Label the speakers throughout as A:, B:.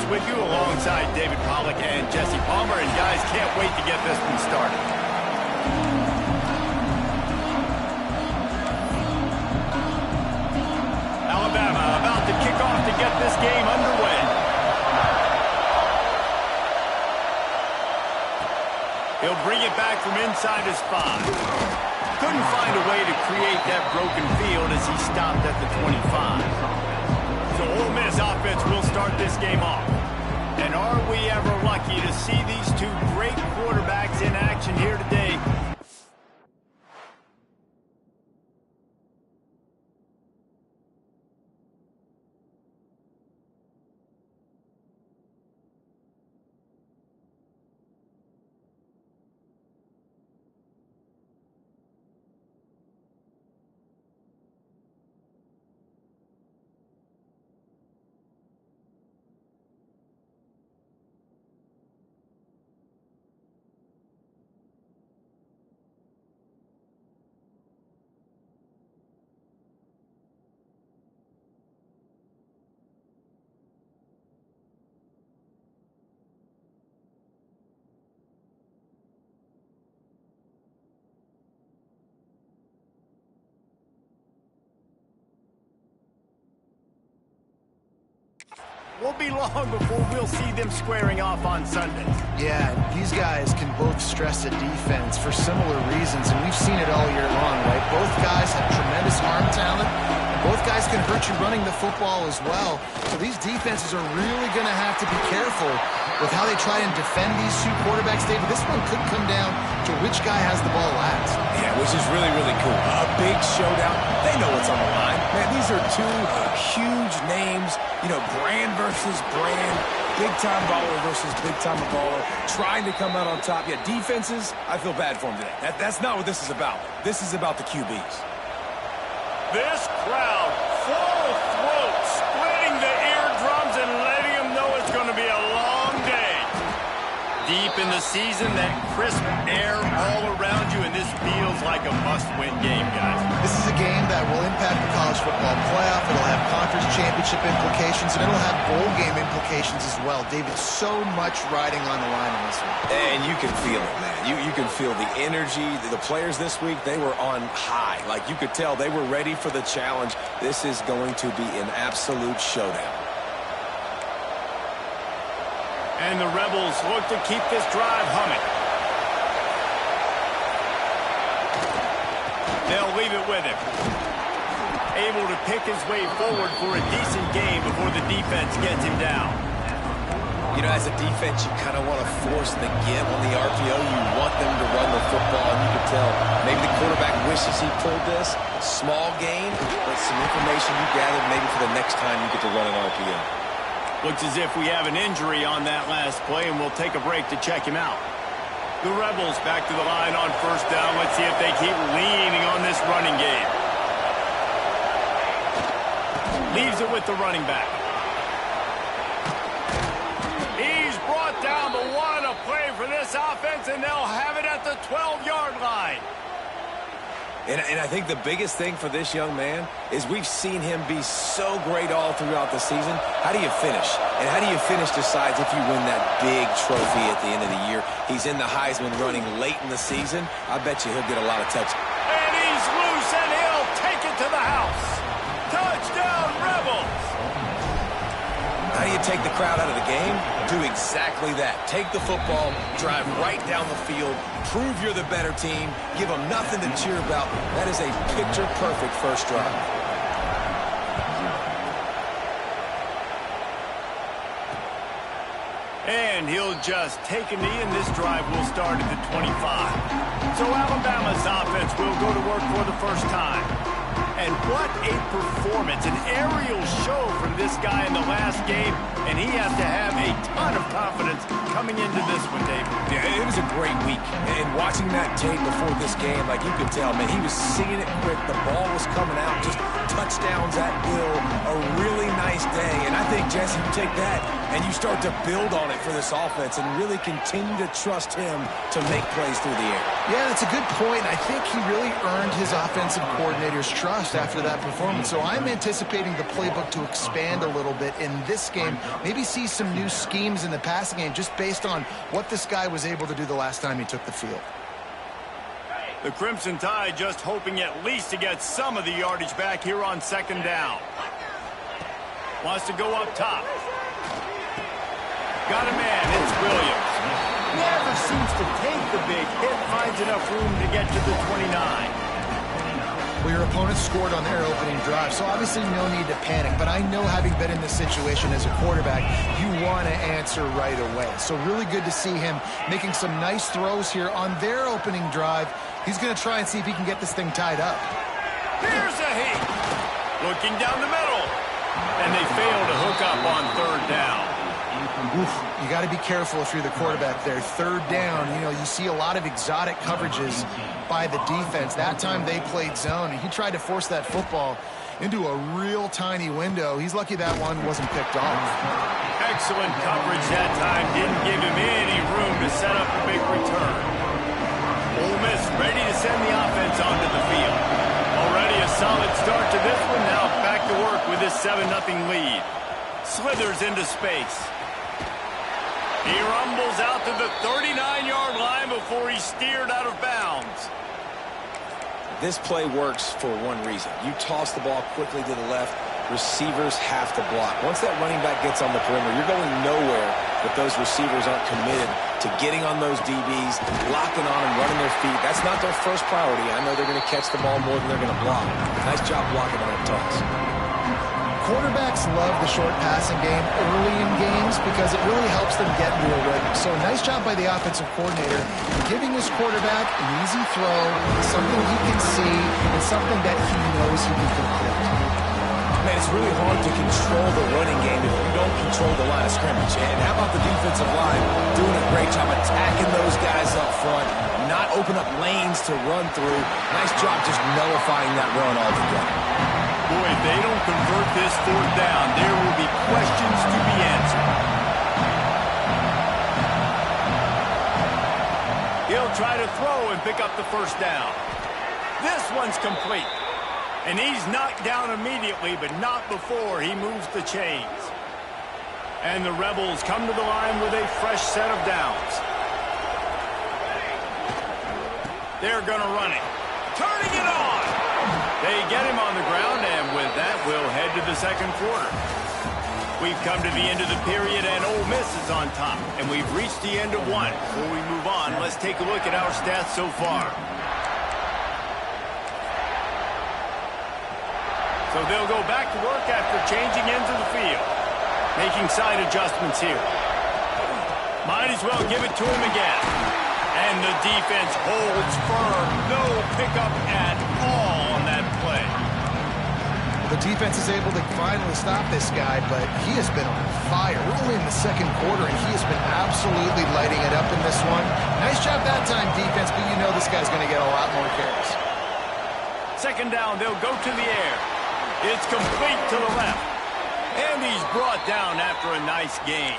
A: with you alongside David Pollack and Jesse Palmer. And guys, can't wait to get this one started. Alabama about to kick off to get this game underway. He'll bring it back from inside his 5. Couldn't find a way to create that broken field as he stopped at the 25. So Ole Miss offense will start this game off. And are we ever lucky to see these two great quarterbacks in action here today? Won't be long before we'll see them squaring off on Sundays.
B: Yeah, these guys can both stress a defense for similar reasons, and we've seen it all year long, right? Both guys have tremendous arm talent. Both guys can hurt you running the football as well. So these defenses are really going to have to be careful with how they try and defend these two quarterbacks, David. This one could come down to which guy has the ball last.
C: Yeah, which is really, really cool. A big showdown. They know what's on the line. Man, these are two huge names, you know, brand versus brand, big-time baller versus big-time baller, trying to come out on top. Yeah, defenses, I feel bad for them today. That's not what this is about. This is about the QBs.
A: This crowd, full throat, splitting the eardrums and letting them know it's going to be a long day. Deep in the season, that crisp air all around you, and this feels like a must-win game, guys.
B: This is a game that will impact the college football playoff. It'll have conference championship implications, and it'll have bowl game implications as well. David, so much riding on the line in this one.
C: And you can feel it, man. You can feel the energy. The players this week, they were on high. Like, you could tell they were ready for the challenge. This is going to be an absolute showdown.
A: And the Rebels look to keep this drive humming. They'll leave it with him. Able to pick his way forward for a decent game before the defense gets him down.
C: You know, as a defense, you kind of want to force the give on the RPO. You want them to run the football, and you can tell maybe the quarterback wishes he pulled this. Small gain, but some information you gathered maybe for the next time you get to run an RPO.
A: Looks as if we have an injury on that last play, and we'll take a break to check him out. The Rebels back to the line on first down. Let's see if they keep leaning on this running game. Leaves it with the running back. He's brought down, but what a play for this offense, and they'll have it at the 12-yard line.
C: And I think the biggest thing for this young man is we've seen him be so great all throughout the season. How do you finish? And how do you finish decides if you win that big trophy at the end of the year. He's in the Heisman running late in the season. I bet you he'll get a lot of touches.
A: And he's loose, and he'll take it to the house. Touchdown, Rebels!
C: How do you take the crowd out of the game? Do exactly that. Take the football, drive right down the field, prove you're the better team, give them nothing to cheer about. That is a picture-perfect first drive.
A: And he'll just take a knee, and this drive will start at the 25. So Alabama's offense will go to work for the first time. And what a performance, an aerial show from this guy in the last game, and he has to have a ton of confidence coming into this one, David?
C: Yeah, it was a great week. And watching that tape before this game, like you could tell, man, he was seeing it quick. The ball was coming out, just touchdowns at will. A really nice day. And I think, Jesse, you take that and you start to build on it for this offense and really continue to trust him to make plays through the air.
B: Yeah, that's a good point. I think he really earned his offensive coordinator's trust after that performance. So I'm anticipating the playbook to expand a little bit in this game. Maybe see some new schemes in the passing game just based on what this guy was able to do the last time he took the field.
A: The Crimson Tide just hoping at least to get some of the yardage back here on second down. Wants to go up top. Got a man, it's Williams. Never seems to take the big hit, finds enough room to get to the 29.
B: Well, your opponent scored on their opening drive, so obviously no need to panic. But I know, having been in this situation as a quarterback, you want to answer right away. So really good to see him making some nice throws here on their opening drive. He's going to try and see if he can get this thing tied up.
A: Here's a heat. Looking down the middle. And they fail to hook up on third down.
B: Oof, you got to be careful if you're the quarterback there. Third down, you know, you see a lot of exotic coverages by the defense. That time they played zone, and he tried to force that football into a real tiny window. He's lucky that one wasn't picked off.
A: Excellent coverage that time. Didn't give him any room to set up a big return. Ole Miss ready to send the offense onto the field. Already a solid start to this one. Now back to work with this 7-0 lead. Slithers into space. He rumbles out to the 39-yard line before he's steered out of bounds.
C: This play works for one reason. You toss the ball quickly to the left, receivers have to block. Once that running back gets on the perimeter, you're going nowhere if those receivers aren't committed to getting on those DBs, locking on them, running their feet. That's not their first priority. I know they're going to catch the ball more than they're going to block. Nice job blocking on that toss.
B: Quarterbacks love the short passing game early in games because it really helps them get into a rhythm. So nice job by the offensive coordinator giving his quarterback an easy throw, something he can see, and something that he knows he can complete.
C: Man, it's really hard to control the running game if you don't control the line of scrimmage. And how about the defensive line doing a great job attacking those guys up front, not open up lanes to run through. Nice job just nullifying that run altogether.
A: Boy, if they don't convert this fourth down, there will be questions to be answered. He'll try to throw and pick up the first down. This one's complete. And he's knocked down immediately, but not before he moves the chains. And the Rebels come to the line with a fresh set of downs. They're going to run it. Turning it on. They get him on the ground, and with that, we'll head to the second quarter. We've come to the end of the period, and Ole Miss is on top. And we've reached the end of one. Before we move on, let's take a look at our stats so far. So they'll go back to work after changing into the field. Making side adjustments here. Might as well give it to him again. And the defense holds firm. No pickup at all on that play.
B: The defense is able to finally stop this guy, but he has been on fire. We're only in the second quarter, and he has been absolutely lighting it up in this one. Nice job that time, defense, but you know this guy's going to get a lot more carries.
A: Second down, they'll go to the air. It's complete to the left. And he's brought down after a nice gain.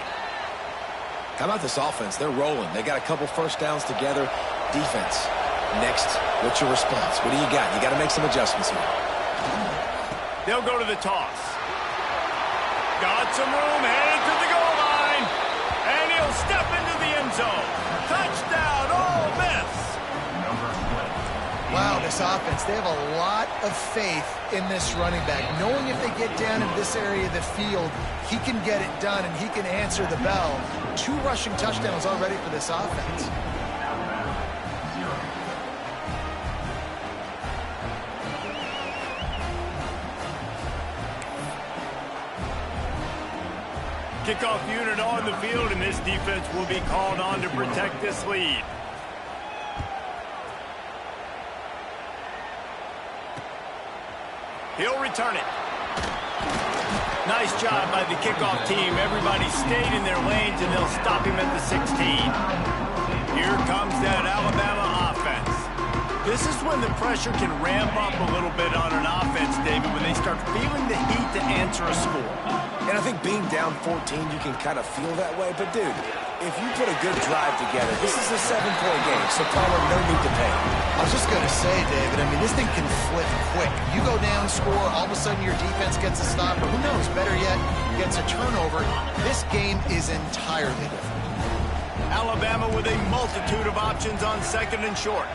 C: How about this offense? They're rolling. They got a couple first downs together. Defense. Next, what's your response? What do you got? You got to make some adjustments here.
A: They'll go to the toss. Got some room, headed to the goal line. And he'll step into the end zone. Touchdown, Ole Miss.
B: Wow, this offense, they have a lot of faith in this running back. Knowing if they get down in this area of the field, he can get it done and he can answer the bell. 2 rushing touchdowns already for this offense.
A: Kickoff unit on the field, and this defense will be called on to protect this lead. He'll return it. Nice job by the kickoff team. Everybody stayed in their lanes, and they'll stop him at the 16. Here comes that Alabama offense. This is when the pressure can ramp up a little bit on an offense, David, when they start feeling the heat to answer a score.
C: And I think being down 14, you can kind of feel that way. But, dude, if you put a good drive together, this is a 7-point game, so Palmer, no need to pay.
B: I was just going to say, David, I mean, this thing can flip quick. You go down, score, all of a sudden your defense gets a stop, or who knows, better yet, gets a turnover. This game is entirely different.
A: Alabama with a multitude of options on second and short.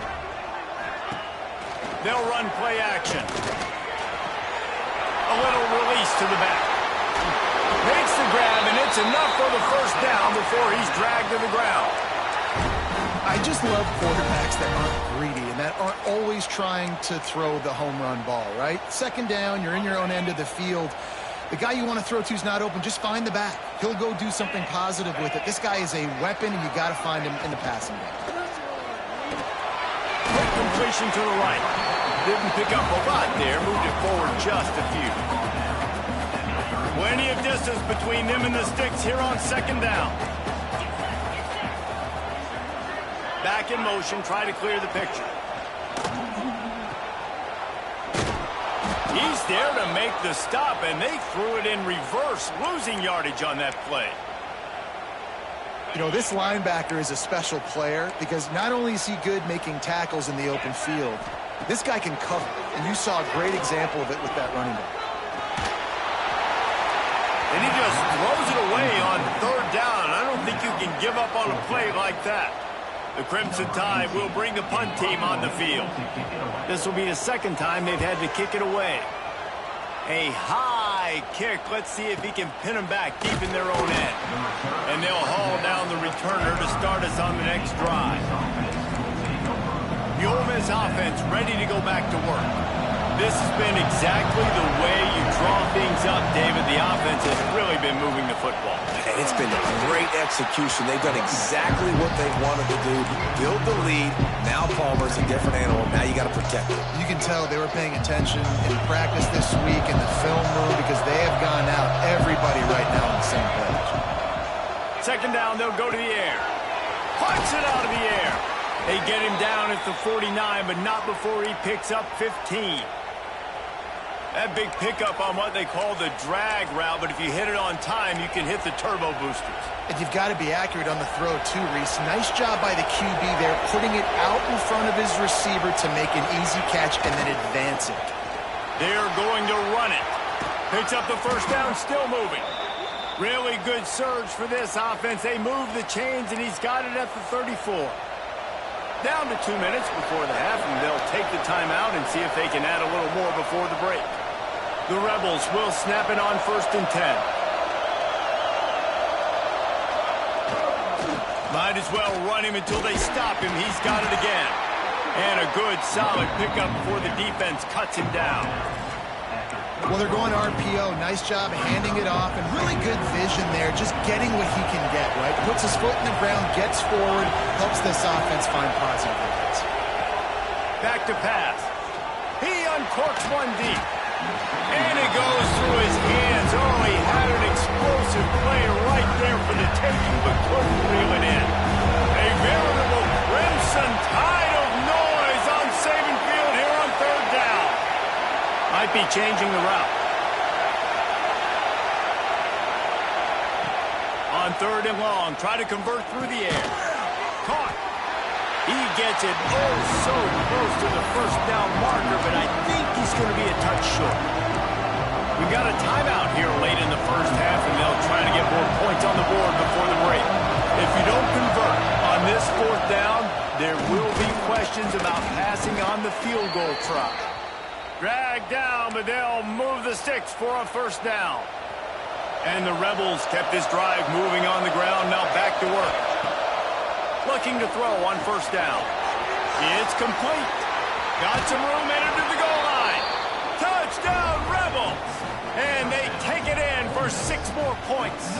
A: They'll run play action. A little release to the back. Makes the grab, and it's enough for the first down before he's dragged to the ground.
B: I just love quarterbacks that aren't greedy and that aren't always trying to throw the home run ball, right? Second down, you're in your own end of the field. The guy you want to throw to is not open. Just find the back. He'll go do something positive with it. This guy is a weapon, and you got to find him in the passing game.
A: Quick completion to the right. Didn't pick up a lot there. Moved it forward just a few. Plenty of distance between them and the sticks here on second down. Back in motion, try to clear the picture. He's there to make the stop, and they threw it in reverse, losing yardage on that play.
B: You know, this linebacker is a special player because not only is he good making tackles in the open field, this guy can cover, and you saw a great example of it with that running back.
A: And he just throws it away on third down. I don't think you can give up on a play like that. The Crimson Tide will bring the punt team on the field. This will be the second time they've had to kick it away. A high kick. Let's see if he can pin them back deep in their own end. And they'll haul down the returner to start us on the next drive. The Ole Miss offense ready to go back to work. This has been exactly the way you draw things up, David. The offense has really been moving the football.
C: And it's been a great execution. They've done exactly what they wanted to do. Build the lead. Now Palmer's a different animal. Now you got to protect it.
B: You can tell they were paying attention in practice this week in the film room because they have gone out, everybody right now on the same page.
A: Second down, they'll go to the air. Punch it out of the air. They get him down at the 49, but not before he picks up 15. That big pickup on what they call the drag route, but if you hit it on time, you can hit the turbo boosters.
B: And you've got to be accurate on the throw too, Reese. Nice job by the QB there, putting it out in front of his receiver to make an easy catch and then advance it.
A: They're going to run it. Picks up the first down, still moving. Really good surge for this offense. They move the chains, and he's got it at the 34. Down to 2 minutes before the half, and they'll take the timeout and see if they can add a little more before the break. The Rebels will snap it on 1st and 10. Might as well run him until they stop him. He's got it again. And a good, solid pickup before the defense cuts him down.
B: Well, they're going RPO. Nice job handing it off, and really good vision there, just getting what he can get, right? Puts his foot in the ground, gets forward, helps this offense find positive areas.
A: Back to pass. He uncorks one deep. And it goes through his hands. Oh, he had an explosive play right there for the taking, but couldn't reel it in. A veritable Crimson Tide of noise on Saban Field here on third down. Might be changing the route. On third and long, try to convert through the air. Caught. He gets it oh so close to the first down marker, but I think he's going to be a touch short. We've got a timeout here late in the first half, and they'll try to get more points on the board before the break. If you don't convert on this fourth down, there will be questions about passing on the field goal try. Dragged down, but they'll move the sticks for a first down. And the Rebels kept this drive moving on the ground, now back to work. Looking to throw on first down. It's complete. Got some room, entered to the goal line. Touchdown, Rebels! And they take it in for 6 more points.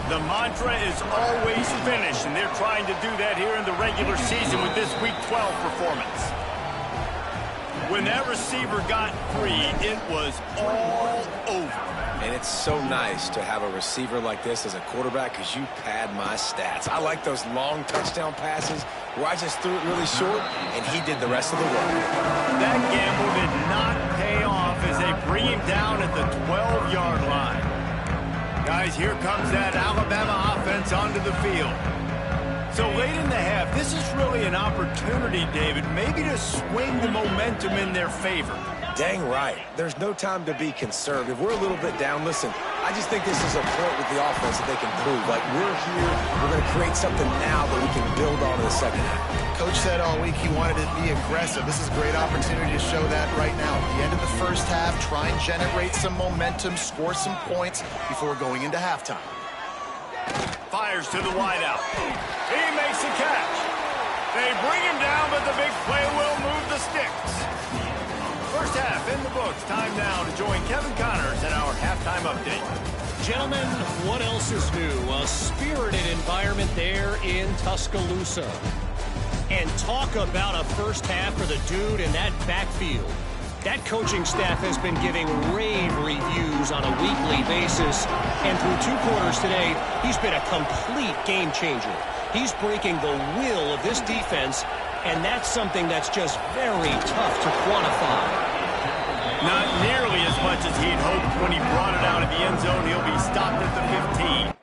A: The mantra is always finish, and they're trying to do that here in the regular season with this Week 12 performance. When that receiver got free, it was all over.
C: And it's so nice to have a receiver like this as a quarterback because you pad my stats. I like those long touchdown passes where I just threw it really short and he did the rest of the work.
A: That gamble did not pay off as they bring him down at the 12-yard line. Guys, here comes that Alabama offense onto the field. So late in the half, this is really an opportunity, David, maybe to swing the momentum in their favor.
C: Dang right. There's no time to be concerned. If we're a little bit down, listen, I just think this is a point with the offense that they can prove. Like, we're here, we're going to create something now that we can build on in the second half.
B: Coach said all week he wanted to be aggressive. This is a great opportunity to show that right now. At the end of the first half, try and generate some momentum, score some points before going into halftime.
A: Fires to the wideout. He makes the catch. They bring him down, but the big play will move the sticks. First half in the books. Time now to join Kevin Connors in our halftime update.
D: Gentlemen, what else is new? A spirited environment there in Tuscaloosa. And talk about a first half for the dude in that backfield. That coaching staff has been giving rave reviews on a weekly basis. And through 2 quarters today, he's been a complete game changer. He's breaking the will of this defense, and that's something that's just very tough to quantify.
A: Not nearly as much as he'd hoped when he brought it out of the end zone. He'll be stopped at the 15.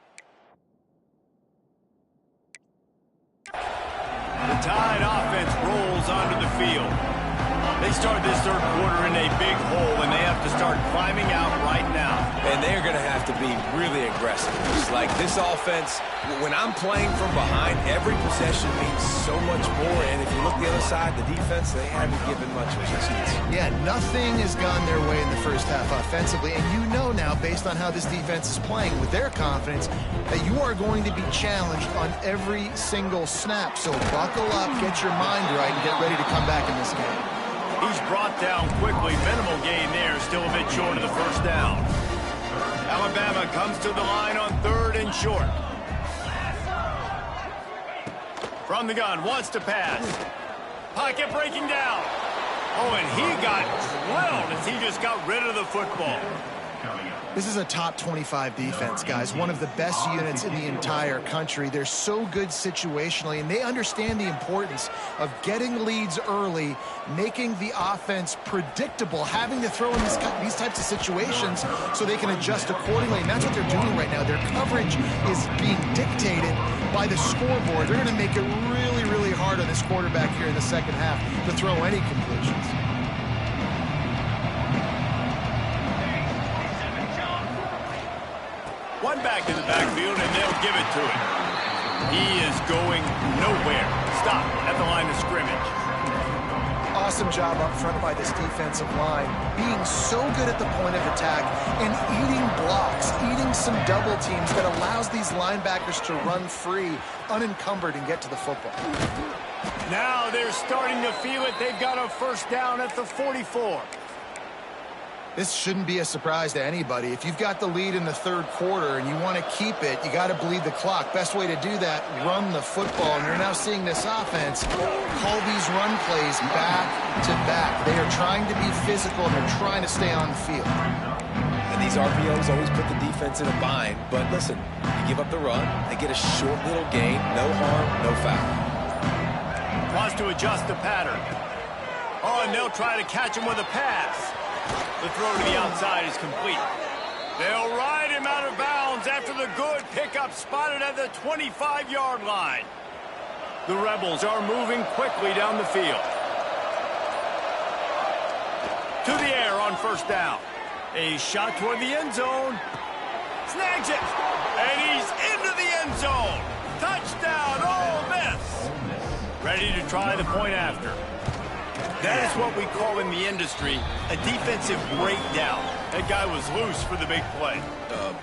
A: The Tide offense rolls onto the field. They start this third quarter in a big hole, and they have to start climbing out right now.
C: And they're going to have to be really aggressive. It's like this offense, when I'm playing from behind, every possession means so much more. And if you look the other side, the defense, they haven't given much resistance.
B: Yeah, nothing has gone their way in the first half offensively. And you know now, based on how this defense is playing with their confidence, that you are going to be challenged on every single snap. So buckle up, get your mind right, and get ready to come back in this game.
A: He's brought down quickly. Minimal gain there. Still a bit short of the first down. Alabama comes to the line on 3rd and short. From the gun, wants to pass. Pocket breaking down. Oh, and he got drilled as he just got rid of the football.
B: This is a top 25 defense, guys. One of the best units in the entire country. They're so good situationally, and they understand the importance of getting leads early, making the offense predictable, having to throw in these types of situations so they can adjust accordingly. And that's what they're doing right now. Their coverage is being dictated by the scoreboard. They're going to make it really, really hard on this quarterback here in the second half to throw any conclusions.
A: One back in the backfield, and they'll give it to him. He is going nowhere. Stop at the line of scrimmage.
B: Awesome job up front by this defensive line, being so good at the point of attack and eating blocks, eating some double teams that allows these linebackers to run free, unencumbered, and get to the football.
A: Now they're starting to feel it. They've got a first down at the 44.
B: This shouldn't be a surprise to anybody. If you've got the lead in the third quarter and you want to keep it, you got to bleed the clock. Best way to do that, run the football. And you're now seeing this offense call these run plays back to back. They are trying to be physical, and they're trying to stay on the field.
C: And these RPOs always put the defense in a bind. But listen, you give up the run, they get a short little gain, no harm, no foul.
A: Wants to adjust the pattern. Oh, and they'll try to catch him with a pass. The throw to the outside is complete. They'll ride him out of bounds after the good pickup spotted at the 25-yard line. The Rebels are moving quickly down the field. To the air on first down. A shot toward the end zone. Snags it. And he's into the end zone. Touchdown, Ole Miss. Ready to try the point after. That is what we call in the industry a defensive breakdown. That guy was loose for the big play.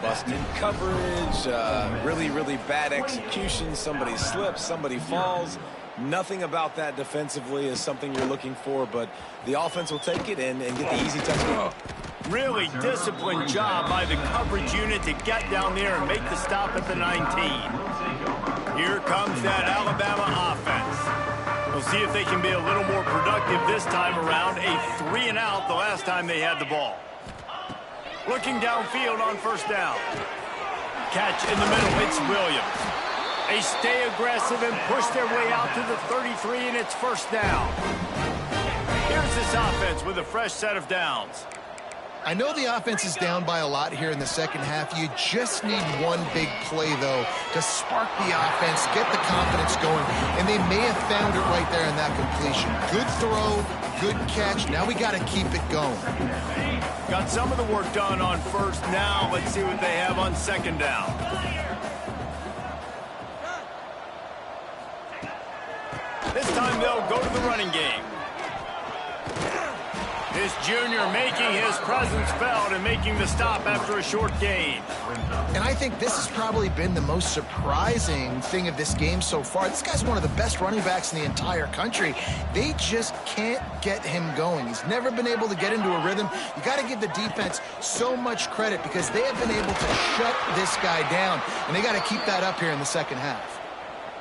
C: Busted coverage, really, really bad execution. Somebody slips, somebody falls. Nothing about that defensively is something you're looking for, but the offense will take it and get the easy touchdown.
A: Really disciplined job by the coverage unit to get down there and make the stop at the 19. Here comes that Alabama offense. We'll see if they can be a little more productive this time around. A 3-and-out the last time they had the ball. Looking downfield on first down. Catch in the middle, it's Williams. They stay aggressive and push their way out to the 33, and it's first down. Here's this offense with a fresh set of downs.
B: I know the offense is down by a lot here in the second half. You just need one big play, though, to spark the offense, get the confidence going, and they may have found it right there in that completion. Good throw, good catch. Now we got to keep it going.
A: Got some of the work done on first. Now let's see what they have on second down. This time they'll go to the running game. This junior making his presence felt and making the stop after a short gain.
B: And I think this has probably been the most surprising thing of this game so far. This guy's one of the best running backs in the entire country. They just can't get him going. He's never been able to get into a rhythm. You got to give the defense so much credit because they have been able to shut this guy down. And they got to keep that up here in the second half.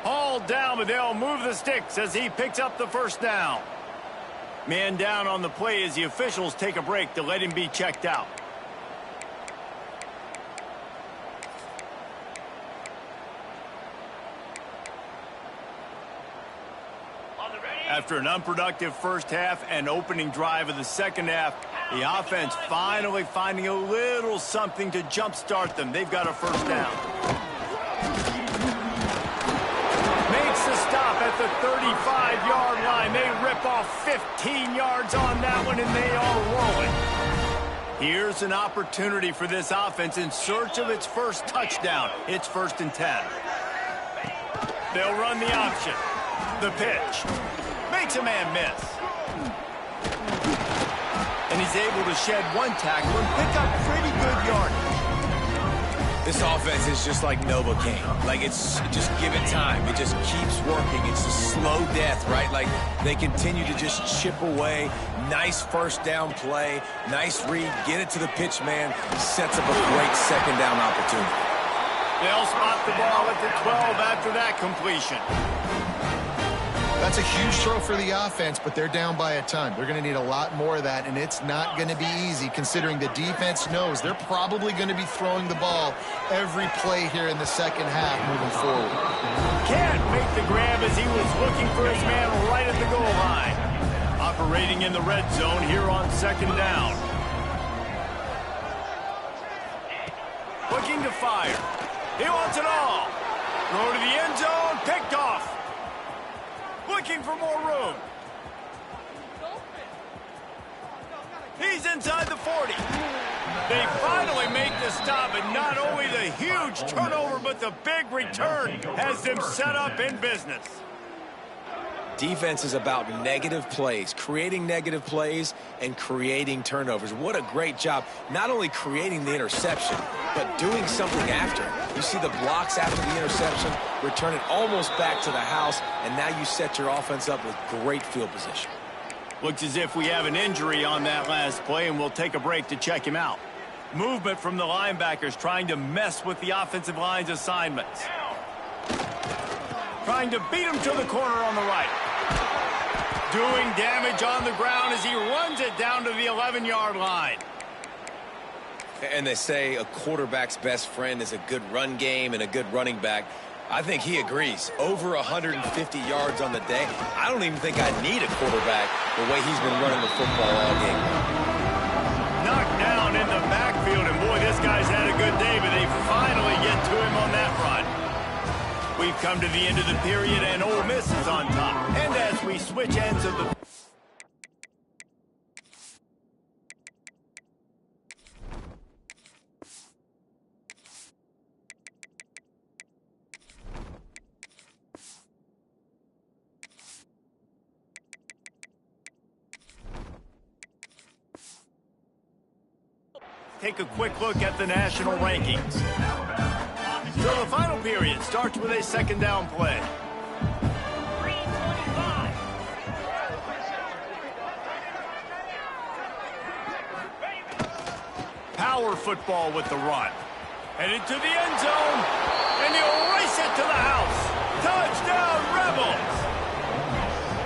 A: Hauled down, but they'll move the sticks as he picks up the first down. Man down on the play as the officials take a break to let him be checked out. After an unproductive first half and opening drive of the second half, the offense finally finding a little something to jumpstart them. They've got a first down. Makes the stop at the 35-yard line. They rip off 15 yards on that one, and they are rolling. Here's an opportunity for this offense in search of its first touchdown. It's 1st and 10. They'll run the option. The pitch. Makes a man miss. And he's able to shed one tackle and pick up pretty good yardage.
C: This offense is just like Novocaine. Like, it's just give it time. It just keeps working. It's a slow death, right? Like, they continue to just chip away. Nice first down play. Nice read. Get it to the pitch man. Sets up a great second down opportunity.
A: They'll spot the ball at the 12 after that completion.
B: That's a huge throw for the offense, but they're down by a ton. They're going to need a lot more of that, and it's not going to be easy considering the defense knows they're probably going to be throwing the ball every play here in the second half moving forward.
A: Can't make the grab as he was looking for his man right at the goal line. Operating in the red zone here on second down. Looking to fire. He wants it all. Throw to the end zone, picked off. Looking for more room. He's inside the 40. They finally make the stop, and not only the huge turnover, but the big return has them set up in business.
C: Defense is about negative plays, creating negative plays and creating turnovers. What a great job, not only creating the interception, but doing something after. You see the blocks after the interception, return it almost back to the house, and now you set your offense up with great field position.
A: Looks as if we have an injury on that last play, and we'll take a break to check him out. Movement from the linebackers trying to mess with the offensive line's assignments. Trying to beat him to the corner on the right. Doing damage on the ground as he runs it down to the 11-yard line.
C: And they say a quarterback's best friend is a good run game and a good running back. I think he agrees. Over 150 yards on the day. I don't even think I need a quarterback the way he's been running the football all game.
A: Knocked down in the backfield, and boy, this guy's had a good day, but they finally get to him on that run. We've come to the end of the period, and Ole Miss is on top. And as we switch ends of the... Take a quick look at the national rankings. So the final period starts with a second down play. Power football with the run. Headed to the end zone, and he'll race it to the house. Touchdown, Rebels!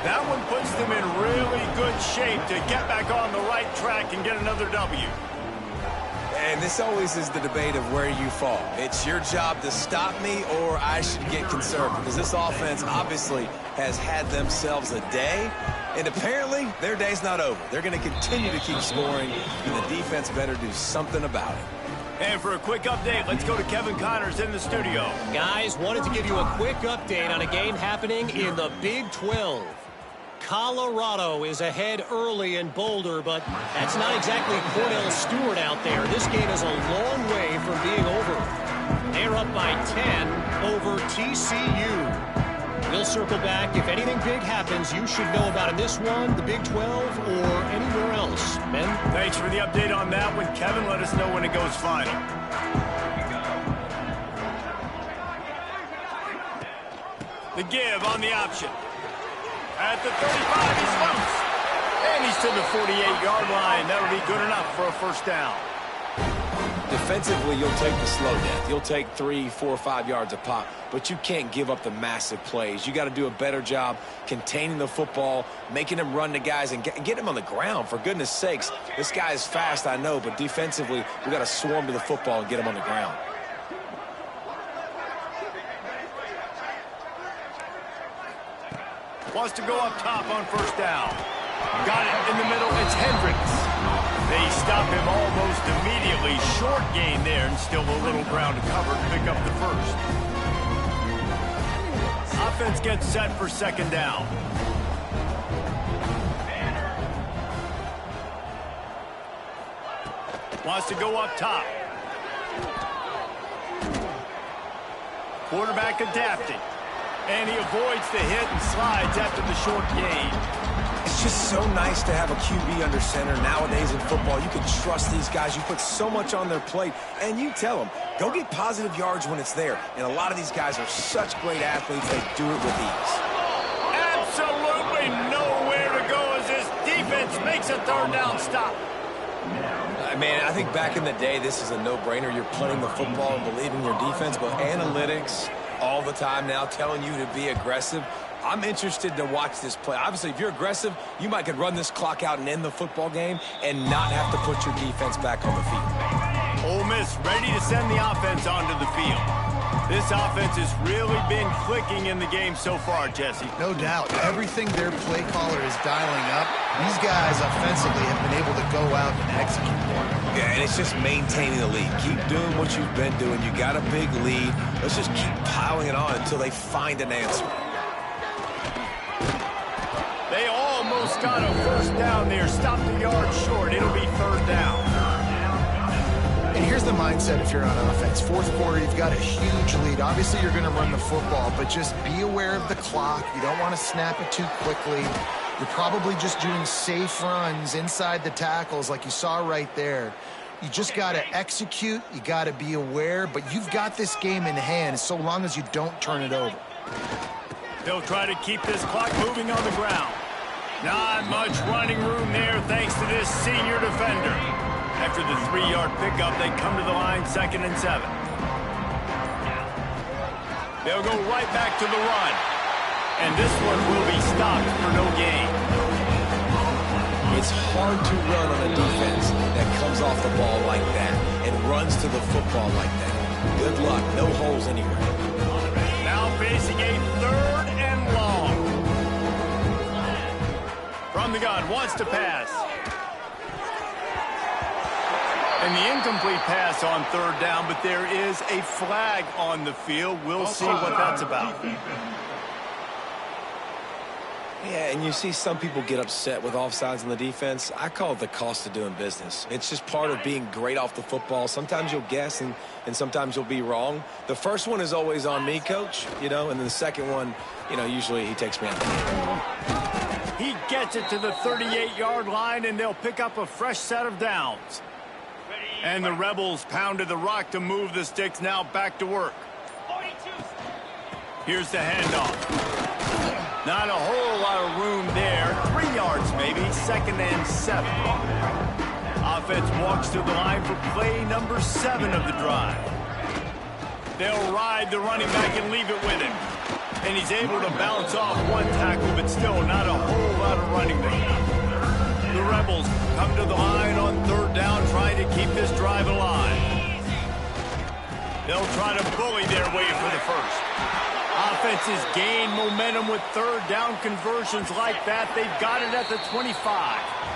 A: That one puts them in really good shape to get back on the right track and get another W.
C: And this always is the debate of where you fall. It's your job to stop me, or I should get concerned, because this offense obviously has had themselves a day, and apparently their day's not over. They're going to continue to keep scoring, and the defense better do something about it.
A: And for a quick update, let's go to Kevin Connors in the studio.
D: Guys, wanted to give you a quick update on a game happening in the Big 12. Colorado is ahead early in Boulder, but that's not exactly Cordell Stewart out there. This game is a long way from being over. They're up by 10 over TCU. We'll circle back. If anything big happens, you should know about in this one, the Big 12, or anywhere else. Ben?
A: Thanks for the update on that one, Kevin. Let us know when it goes final. The give on the option. At the 35, he slumps. And he's to the 48-yard line. That'll be good enough for a first down.
C: Defensively, you'll take the slow death. You'll take 3, 4, 5 yards a pop, but you can't give up the massive plays. You got to do a better job containing the football, making them run to guys, and get him on the ground, for goodness sakes. This guy is fast, I know, but defensively, we got to swarm to the football and get him on the ground.
A: Wants to go up top on first down. Got it in the middle. It's Hendricks. They stop him almost immediately. Short gain there, and still a little ground to cover to pick up the first. Offense gets set for second down. Wants to go up top. Quarterback adapting. And he avoids the hit and slides after the short gain.
C: It's just so nice to have a QB under center. Nowadays in football, you can trust these guys. You put so much on their plate, and you tell them, go get positive yards when it's there. And a lot of these guys are such great athletes, they do it with ease.
A: Absolutely nowhere to go as this defense makes a third down stop.
C: Man, I think back in the day, this is a no-brainer. You're punting the football and believing your defense, but analytics all the time now telling you to be aggressive. I'm interested to watch this play. Obviously, if you're aggressive, you might could run this clock out and end the football game and not have to put your defense back on the field.
A: Ole Miss ready to send the offense onto the field. This offense has really been clicking in the game so far, Jesse.
B: No doubt. Everything their play caller is dialing up, these guys offensively have been able to go out and execute.
C: Yeah, and it's just maintaining the lead. Keep doing what you've been doing. You got a big lead. Let's just keep piling it on until they find an answer.
A: They almost got a first down there. Stopped a yard short. It'll be third down.
B: And here's the mindset if you're on offense. Fourth quarter, you've got a huge lead. Obviously, you're going to run the football, but just be aware of the clock. You don't want to snap it too quickly. You're probably just doing safe runs inside the tackles like you saw right there. You just got to execute. You got to be aware, but you've got this game in hand so long as you don't turn it over.
A: They'll try to keep this clock moving on the ground. Not much running room there thanks to this senior defender. After the 3-yard pickup, they come to the line 2nd and 7. They'll go right back to the run. And this one will be stopped for no gain.
C: It's hard to run on a defense that comes off the ball like that and runs to the football like that. Good luck. No holes anywhere.
A: Now facing a 3rd and long. From the gun, wants to pass. And the incomplete pass on 3rd down, but there is a flag on the field. We'll see what that's about.
C: Yeah, and you see some people get upset with offsides on the defense. I call it the cost of doing business. It's just part of being great off the football. Sometimes you'll guess and sometimes you'll be wrong. The first one is always on me, Coach, and then the second one, usually he takes me out.
A: He gets it to the 38-yard line, and they'll pick up a fresh set of downs. And the Rebels pounded the rock to move the sticks, now back to work. Here's the handoff. Not a whole lot of room there. 3 yards maybe, 2nd and 7. Offense walks to the line for play number 7 of the drive. They'll ride the running back and leave it with him. And he's able to bounce off one tackle, but still not a whole lot of running there. The Rebels come to the line on third down, trying to keep this drive alive. They'll try to bully their way for the first. Offenses gain momentum with third down conversions like that. They've got it at the 25.